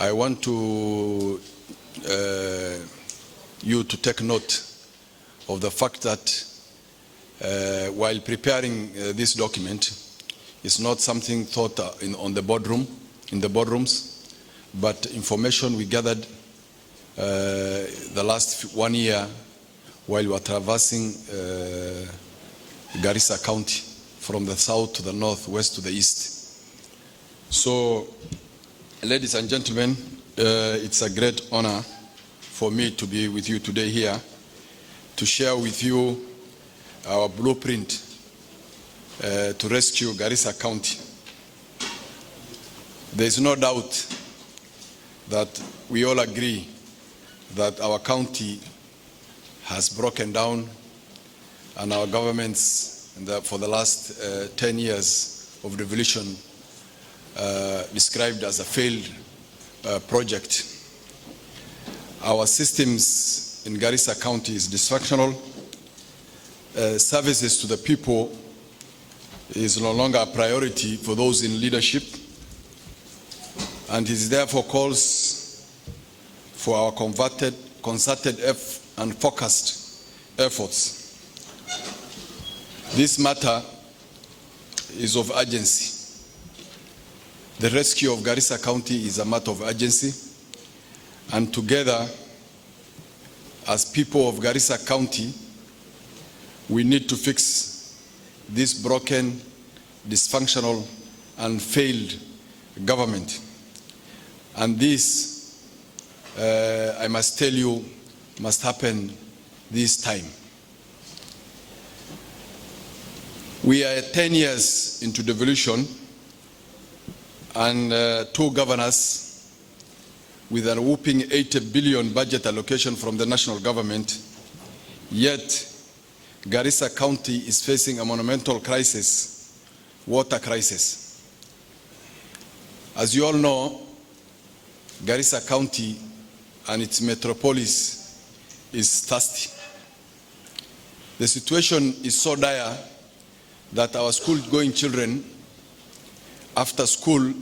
I want you to take note of the fact that while preparing this document, it's not something thought in the boardrooms, but information we gathered the last 1 year while we were traversing Garissa County from the south to the north, west to the east. So, ladies and gentlemen, it's a great honor for me to be with you today here to share with you our blueprint to rescue Garissa County. There is no doubt that we all agree that our county has broken down, and our governments for the last 10 years of devolution described as a failed project. Our systems in Garissa County is dysfunctional. Services to the people is no longer a priority for those in leadership, and it therefore calls for our concerted and focused efforts. This matter is of urgency. The rescue of Garissa County is a matter of urgency, and together, as people of Garissa County, we need to fix this broken, dysfunctional, and failed government. And this, I must tell you, must happen this time. We are 10 years into devolution, and 2 governors with a whopping 80 billion budget allocation from the national government, yet Garissa County is facing a monumental crisis, water crisis. As you all know, Garissa County and its metropolis is thirsty. The situation is so dire that our school-going children after school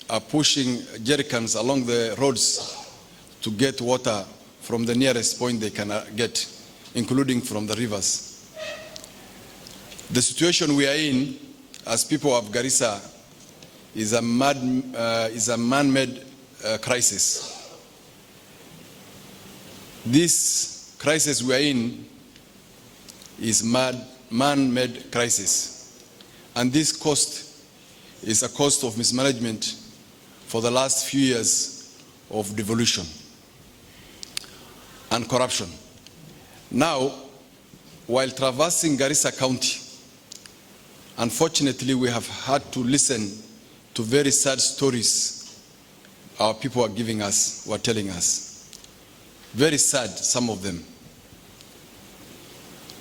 are pushing jerrycans along the roads to get water from the nearest point they can get, including from the rivers. The situation we are in as people of Garissa is a man-made crisis. This crisis we are in is man-made crisis, and this cost is a cost of mismanagement for the last few years of devolution and corruption. Now, while traversing Garissa County, unfortunately, we have had to listen to very sad stories our people are giving us, were telling us. Very sad, some of them.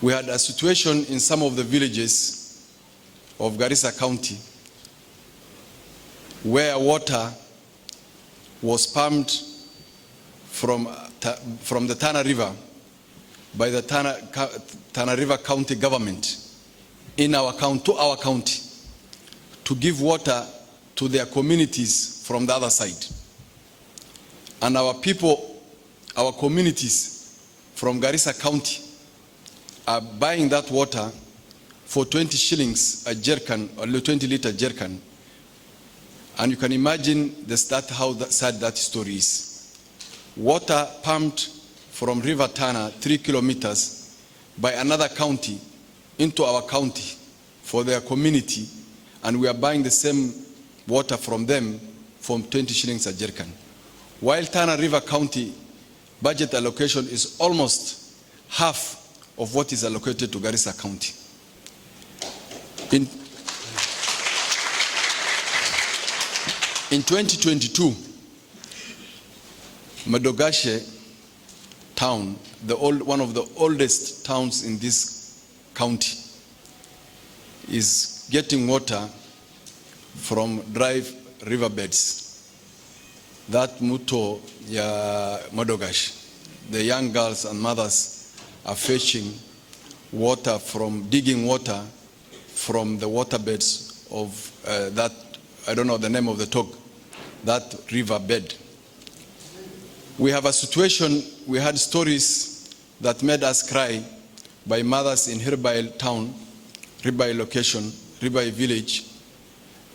We had a situation in some of the villages of Garissa County where water was pumped from the Tana River by the Tana River County government in our county, to our county, to give water to their communities from the other side. And our people, our communities from Garissa County are buying that water for 20 shillings a jerrycan, or 20-liter jerrycan. And you can imagine how sad that story is. Water pumped from River Tana 3 kilometers by another county into our county for their community, and we are buying the same water from them for 20 shillings a jerrycan. While Tana River County budget allocation is almost half of what is allocated to Garissa County. In 2022, Madogashe town, one of the oldest towns in this county, is getting water from dry riverbeds. That muto ya Madogashe, the young girls and mothers are fetching water digging water from the waterbeds of that, I don't know the name of the tog, that river bed. We have a situation, we had stories that made us cry by mothers in Hirbai town, Hirbai location, Hirbai village,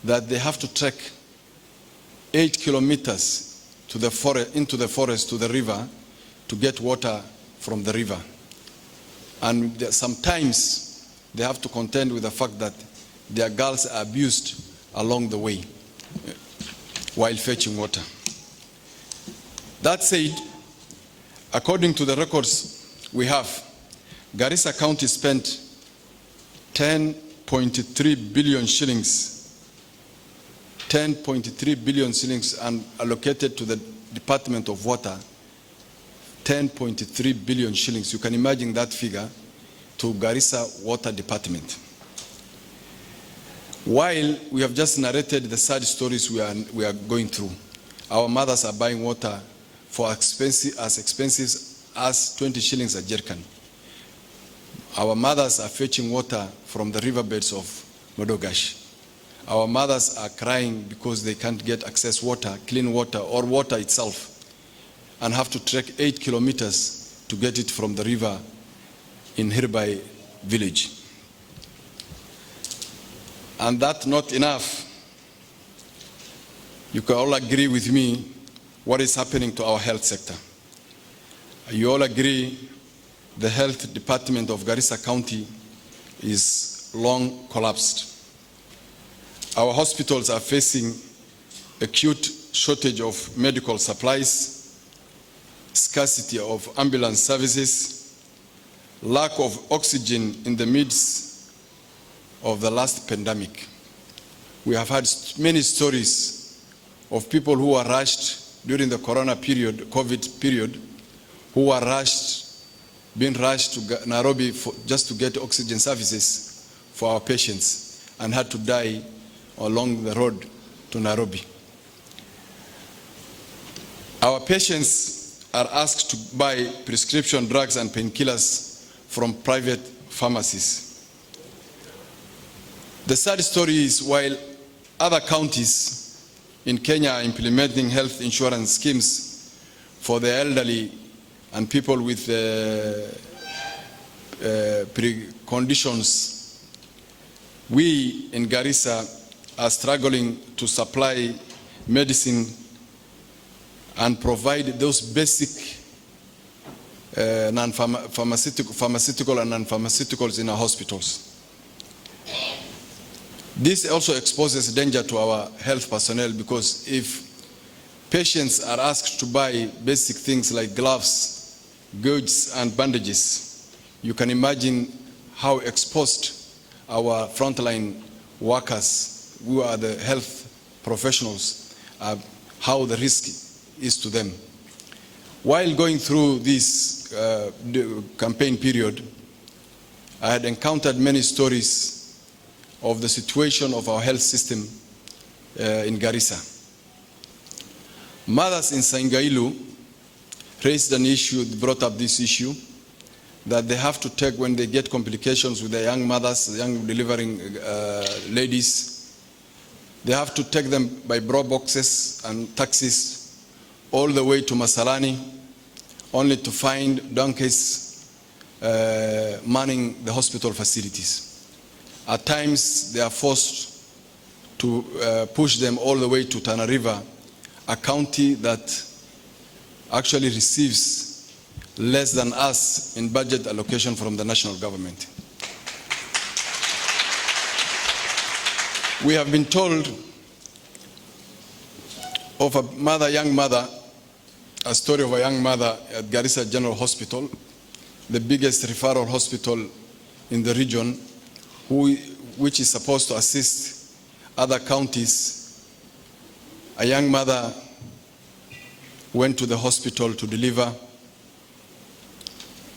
that they have to trek 8 kilometers to the forest, into the forest, to the river, to get water from the river. And sometimes they have to contend with the fact that their girls are abused along the way while fetching water. That said, according to the records we have, Garissa County spent 10.3 billion shillings, 10.3 billion shillings, and allocated to the Department of Water 10.3 billion shillings. You can imagine that figure to Garissa Water Department. While we have just narrated the sad stories we are going through, our mothers are buying water for as expensive as 20 shillings a jerrycan. Our mothers are fetching water from the riverbeds of Modogash. Our mothers are crying because they can't get access water, clean water, or water itself, and have to trek 8 kilometers to get it from the river in Hirbai village. And that's not enough. You can all agree with me what is happening to our health sector. You all agree the health department of Garissa County is long collapsed. Our hospitals are facing acute shortage of medical supplies, scarcity of ambulance services, lack of oxygen in the midst of the last pandemic. We have had many stories of people who were rushed during the corona period, COVID period, who were being rushed to Nairobi just to get oxygen services for our patients and had to die along the road to Nairobi. Our patients are asked to buy prescription drugs and painkillers from private pharmacies. The sad story is, while other counties in Kenya are implementing health insurance schemes for the elderly and people with preconditions, we in Garissa are struggling to supply medicine and provide those basic pharmaceutical and non-pharmaceuticals in our hospitals. This also exposes danger to our health personnel, because if patients are asked to buy basic things like gloves, gauges, and bandages, you can imagine how exposed our frontline workers, who are the health professionals, how the risk is to them. While going through this campaign period, I had encountered many stories of the situation of our health system in Garissa. Mothers in Saingailu raised an issue, brought up this issue, that they have to take when they get complications with the young mothers, the young delivering ladies. They have to take them by Barow boxes and taxis all the way to Masalani, only to find donkeys manning the hospital facilities. At times, they are forced to push them all the way to Tana River, a county that actually receives less than us in budget allocation from the national government. We have been told of a young mother, a story of a young mother at Garissa General Hospital, the biggest referral hospital in the region, which is supposed to assist other counties. A young mother went to the hospital to deliver,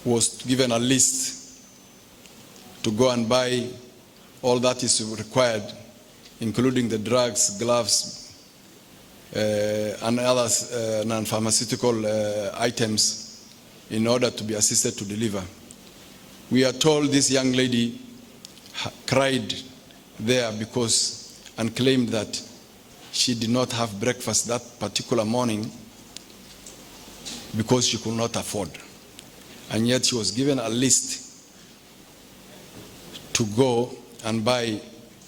was given a list to go and buy all that is required, including the drugs, gloves, and other non-pharmaceutical items in order to be assisted to deliver. We are told this young lady cried there and claimed that she did not have breakfast that particular morning because she could not afford. And yet she was given a list to go and buy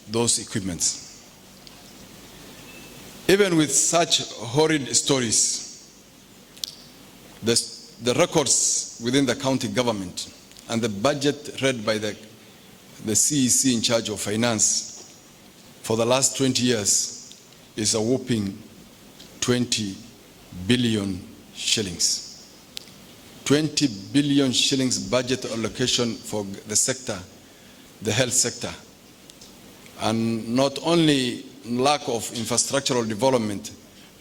those equipments. Even with such horrid stories, the records within the county government and the budget read by the CEC in charge of finance for the last 20 years is a whopping 20 billion shillings. 20 billion shillings budget allocation for the sector, the health sector. And not only lack of infrastructural development,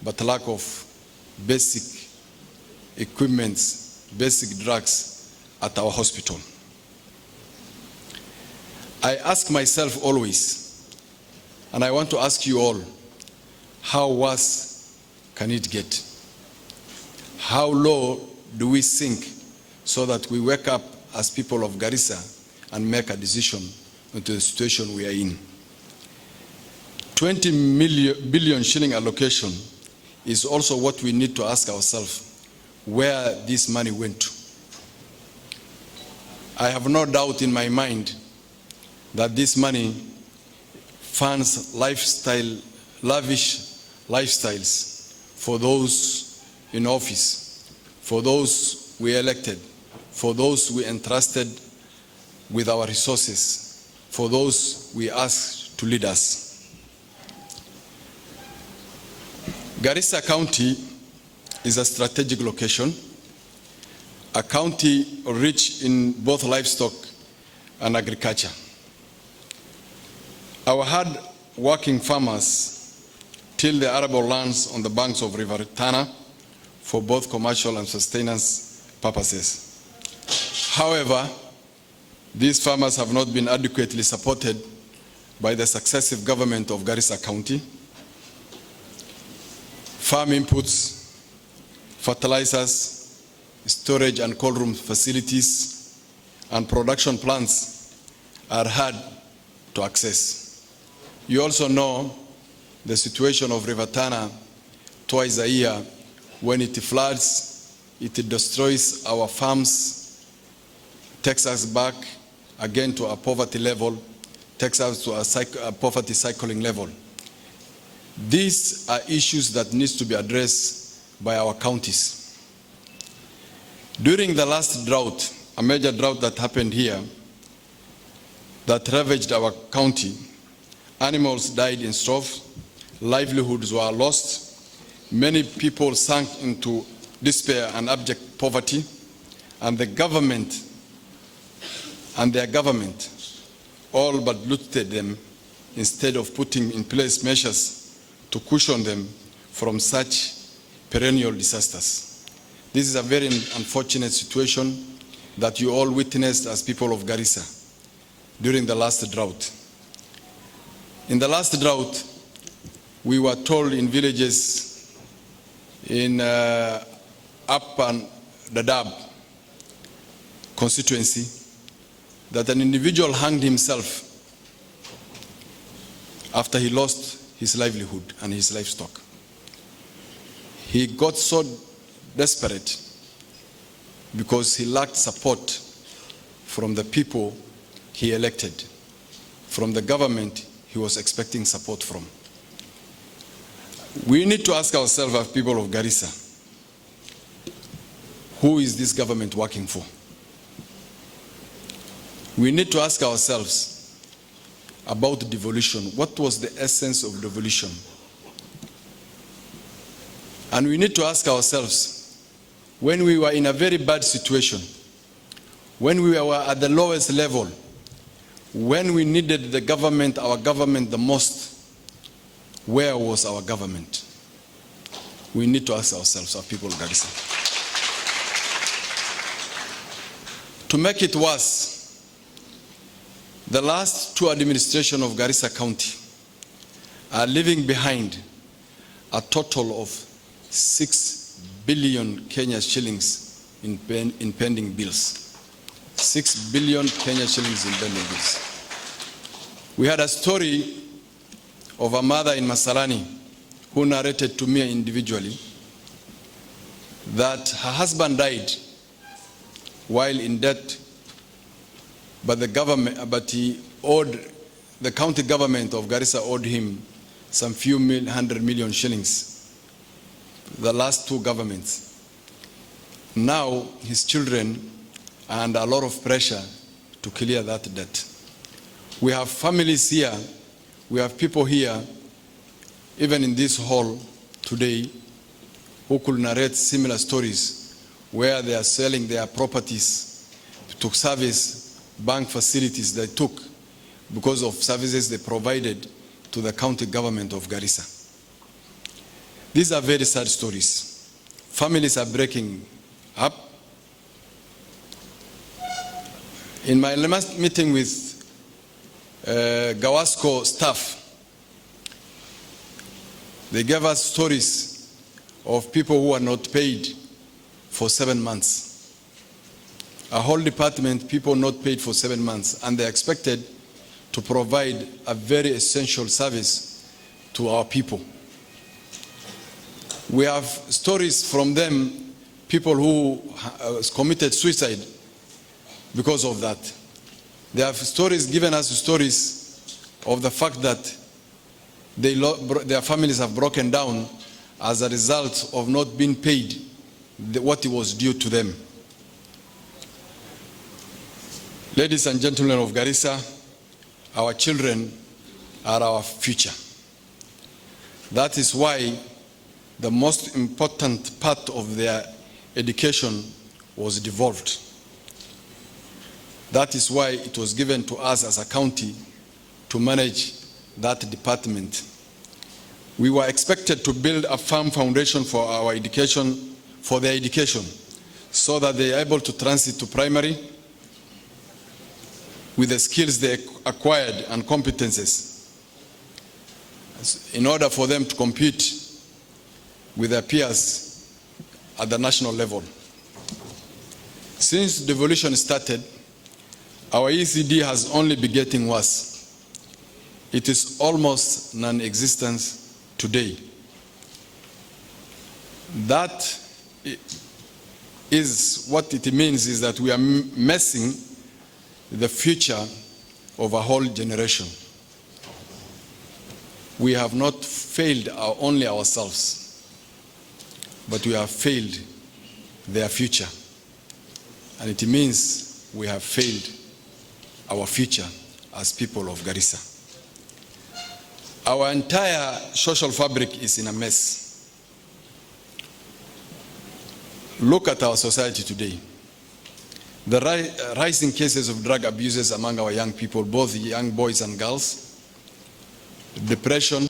but lack of basic equipments, basic drugs at our hospital. I ask myself always, and I want to ask you all, how worse can it get? How low do we sink so that we wake up as people of Garissa and make a decision into the situation we are in? 20 billion shilling allocation is also what we need to ask ourselves, where this money went to. I have no doubt in my mind that this money funds lavish lifestyles for those in office, for those we elected, for those we entrusted with our resources, for those we asked to lead us. Garissa County is a strategic location, a county rich in both livestock and agriculture. Our hard-working farmers till the arable lands on the banks of River Tana for both commercial and sustenance purposes. However, these farmers have not been adequately supported by the successive government of Garissa County. Farm inputs, fertilizers, storage and cold room facilities, and production plants are hard to access. You also know the situation of River Tana twice a year. When it floods, it destroys our farms, takes us back again to a poverty level, takes us to a poverty cycling level. These are issues that need to be addressed by our counties. During the last drought, a major drought that happened here, that ravaged our county, animals died in droves, livelihoods were lost, many people sank into despair and abject poverty, and the government and their government all but looted them instead of putting in place measures to cushion them from such perennial disasters. This is a very unfortunate situation that you all witnessed as people of Garissa during the last drought. In the last drought, we were told in villages in Up and Dadaab constituency that an individual hanged himself after he lost his livelihood and his livestock. He got so desperate because he lacked support from the people he elected, from the government he was expecting support from. We need to ask ourselves as people of Garissa, who is this government working for? We need to ask ourselves about devolution. What was the essence of devolution? And we need to ask ourselves, when we were in a very bad situation, when we were at the lowest level, when we needed the government, our government the most, where was our government? We need to ask ourselves, our people of Garissa. To make it worse, the last two administrations of Garissa County are leaving behind a total of 6 billion Kenya shillings in pending bills. 6 billion Kenya shillings in pending bills. We had a story of a mother in Masalani who narrated to me individually that her husband died while in debt, but the county government of Garissa owed him some few 100 million shillings, the last two governments. Now his children are under a lot of pressure to clear that debt. We have families here, we have people here, even in this hall today, who could narrate similar stories where they are selling their properties to service bank facilities they took because of services they provided to the county government of Garissa. These are very sad stories. Families are breaking up. In my last meeting with Gawasco staff, they gave us stories of people who are not paid for 7 months. A whole department, people not paid for 7 months, and they're expected to provide a very essential service to our people. We have stories from them, people who committed suicide because of that. They have stories, given us stories of the fact that their families have broken down as a result of not being paid what was due to them. Ladies and gentlemen of Garissa, our children are our future. That is why the most important part of their education was devolved. That is why it was given to us as a county to manage that department. We were expected to build a firm foundation for our education, for their education, so that they are able to transit to primary with the skills they acquired and competences in order for them to compete with their peers at the national level. Since devolution started, our ECD has only been getting worse. It is almost non-existent today. That is what it means, is that we are messing the future of a whole generation. We have not failed only ourselves, but we have failed their future. And it means we have failed our future as people of Garissa. Our entire social fabric is in a mess. Look at our society today. The rising cases of drug abuses among our young people, both young boys and girls, depression,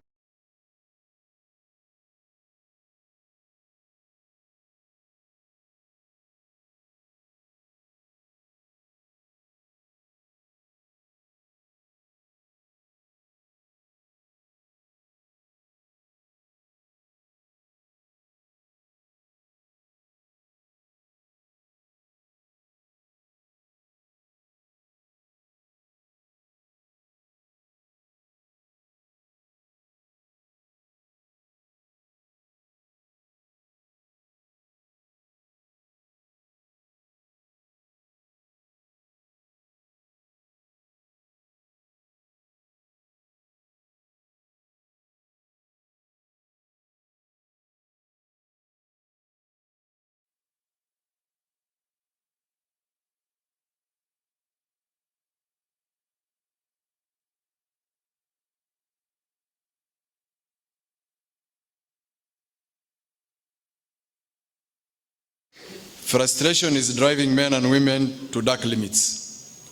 frustration is driving men and women to dark limits.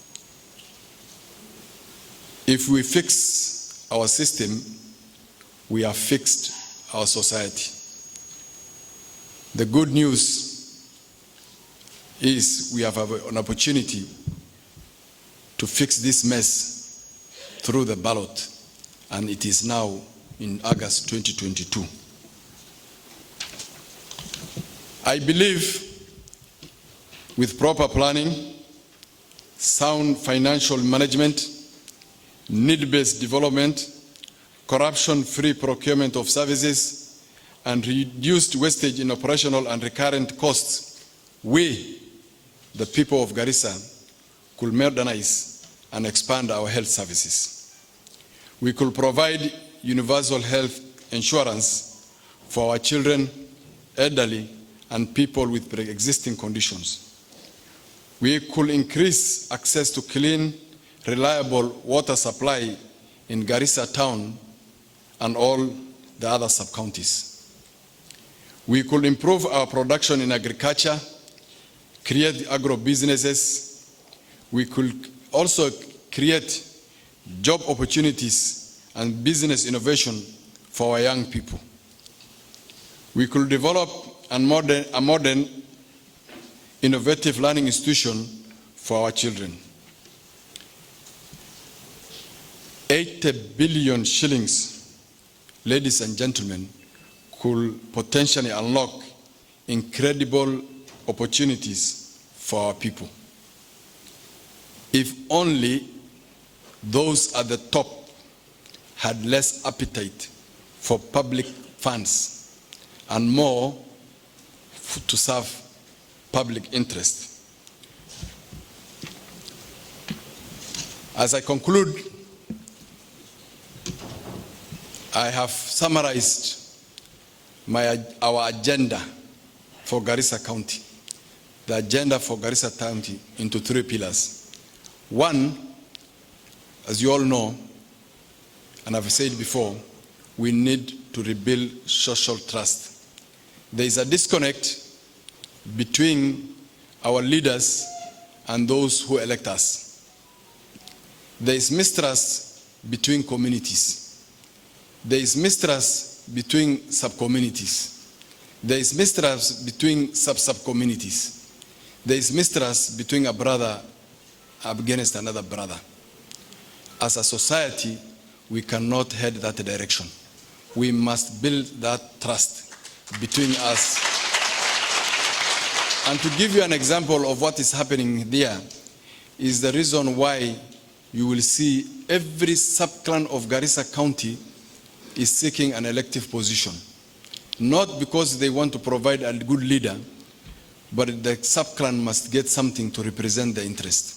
If we fix our system, we have fixed our society. The good news is we have an opportunity to fix this mess through the ballot, and it is now in August 2022. I believe with proper planning, sound financial management, need-based development, corruption-free procurement of services, and reduced wastage in operational and recurrent costs, we, the people of Garissa, could modernize and expand our health services. We could provide universal health insurance for our children, elderly, and people with pre-existing conditions. We could increase access to clean, reliable water supply in Garissa town and all the other sub-counties. We could improve our production in agriculture, create agro-businesses. We could also create job opportunities and business innovation for our young people. We could develop a modern, innovative learning institution for our children. 80 billion shillings, ladies and gentlemen, could potentially unlock incredible opportunities for our people. If only those at the top had less appetite for public funds and more to serve public interest. As I conclude, I have summarized our agenda for Garissa County, the agenda for Garissa County into 3 pillars. One, as you all know, and I've said before, we need to rebuild social trust. There is a disconnect between our leaders and those who elect us. There is mistrust between communities. There is mistrust between sub-communities. There is mistrust between sub-communities. There is mistrust between a brother against another brother. As a society, we cannot head that direction. We must build that trust between us. And to give you an example of what is happening there is the reason why you will see every sub-clan of Garissa County is seeking an elective position. Not because they want to provide a good leader, but the sub-clan must get something to represent the interest.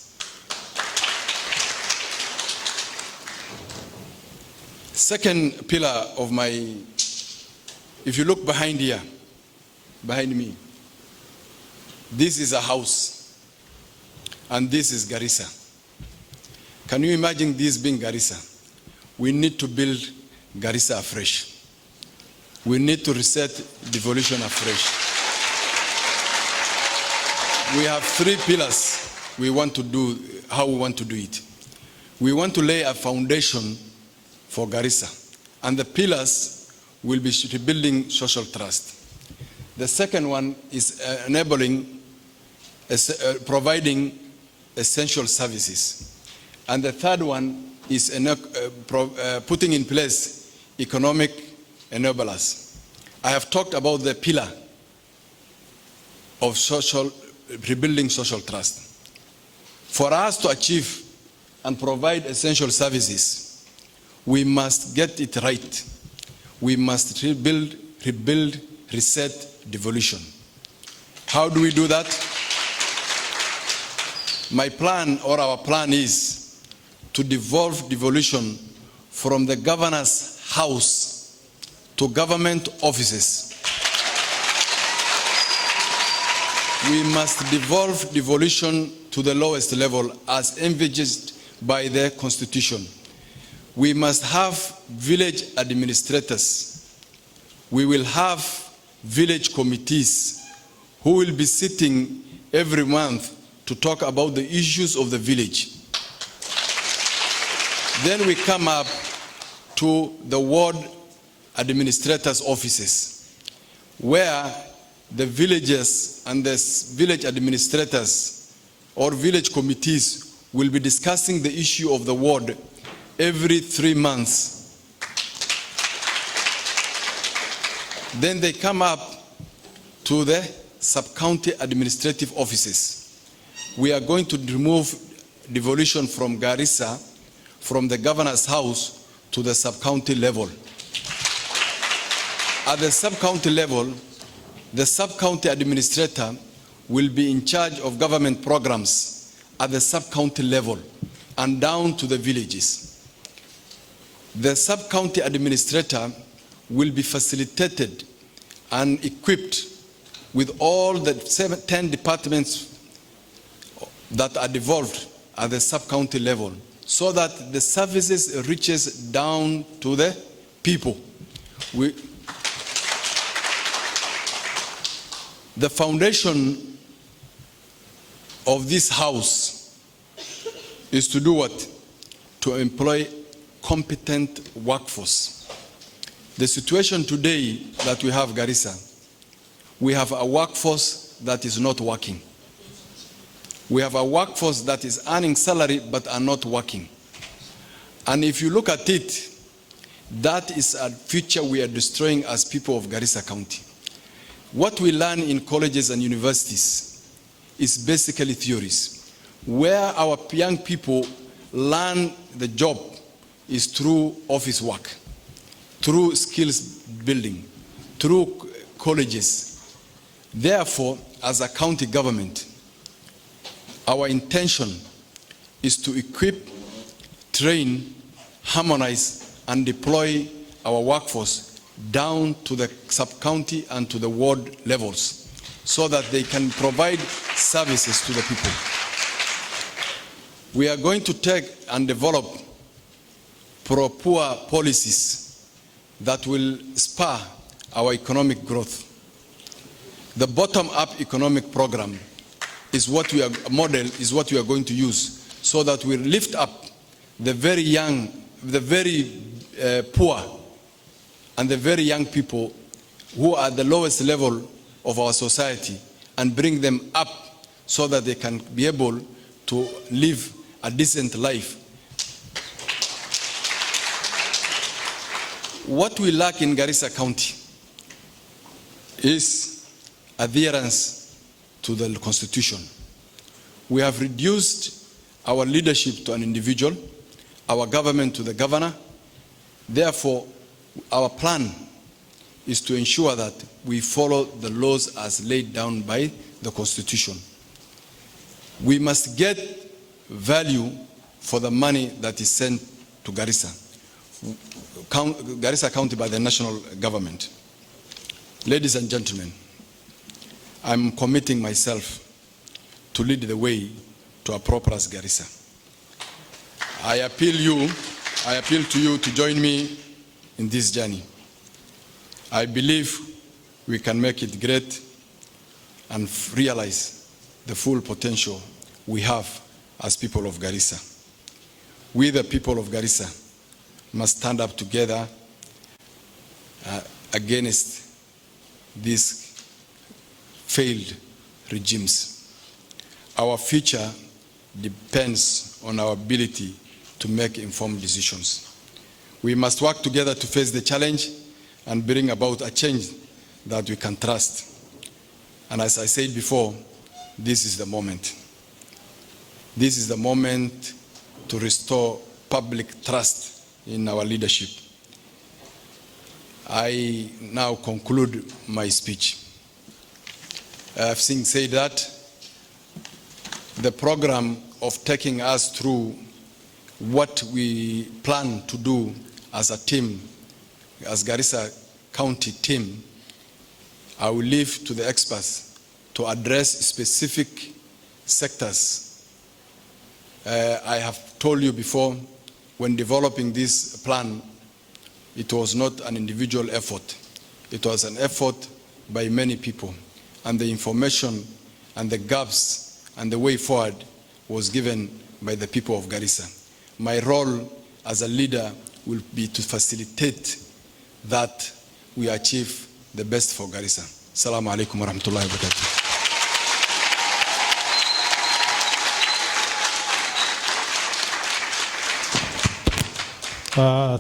Second pillar of my, if you look behind here, behind me, this is a house, and this is Garissa. Can you imagine this being Garissa? We need to build Garissa afresh. We need to reset devolution afresh. We have 3 pillars we want to do, how we want to do it. We want to lay a foundation for Garissa, and the pillars will be rebuilding social trust. The second one is enabling, providing essential services. And the third one is putting in place economic enablers. I have talked about the pillar of rebuilding social trust. For us to achieve and provide essential services, we must get it right. We must rebuild, reset devolution. How do we do that? My plan, or our plan, is to devolve devolution from the governor's house to government offices. We must devolve devolution to the lowest level as envisaged by the Constitution. We must have village administrators. We will have village committees who will be sitting every month to talk about the issues of the village. Then we come up to the ward administrators' offices, where the villagers and the village administrators or village committees will be discussing the issue of the ward every 3 months. Then they come up to the sub-county administrative offices. We are going to remove devolution from Garissa, from the governor's house to the sub-county level. At the sub-county level, the sub-county administrator will be in charge of government programs at the sub-county level and down to the villages. The sub-county administrator will be facilitated and equipped with all the 10 departments that are devolved at the sub-county level, so that the services reaches down to the people. The foundation of this house is to do what? To employ competent workforce. The situation today that we have, Garissa, we have a workforce that is not working. We have a workforce that is earning salary but are not working. And if you look at it, that is a future we are destroying as people of Garissa County. What we learn in colleges and universities is basically theories. Where our young people learn the job is through office work, through skills building, through colleges. Therefore, as a county government, our intention is to equip, train, harmonize, and deploy our workforce down to the sub-county and to the ward levels so that they can provide services to the people. We are going to take and develop pro-poor policies that will spur our economic growth. The bottom-up economic program is what we are going to use so that we lift up the very young, the very poor, and the very young people who are at the lowest level of our society and bring them up so that they can be able to live a decent life. What we lack in Garissa County is adherence to the Constitution. We have reduced our leadership to an individual, our government to the governor. Therefore, our plan is to ensure that we follow the laws as laid down by the Constitution. We must get value for the money that is sent to Garissa County by the national government. Ladies and gentlemen, I'm committing myself to lead the way to a prosperous Garissa. I appeal to you to join me in this journey. I believe we can make it great and realize the full potential we have as people of Garissa. We, the people of Garissa, must stand up together against these failed regimes. Our future depends on our ability to make informed decisions. We must work together to face the challenge and bring about a change that we can trust. And as I said before, this is the moment. This is the moment to restore public trust in our leadership. I now conclude my speech. I've said that the program of taking us through what we plan to do as a team, as Garissa County team, I will leave to the experts to address specific sectors. I have told you before, when developing this plan, it was not an individual effort. It was an effort by many people. And the information and the gaps and the way forward was given by the people of Garissa. My role as a leader will be to facilitate that we achieve the best for Garissa. Assalamu alaikum wa rahmatullahi wa barakatuh.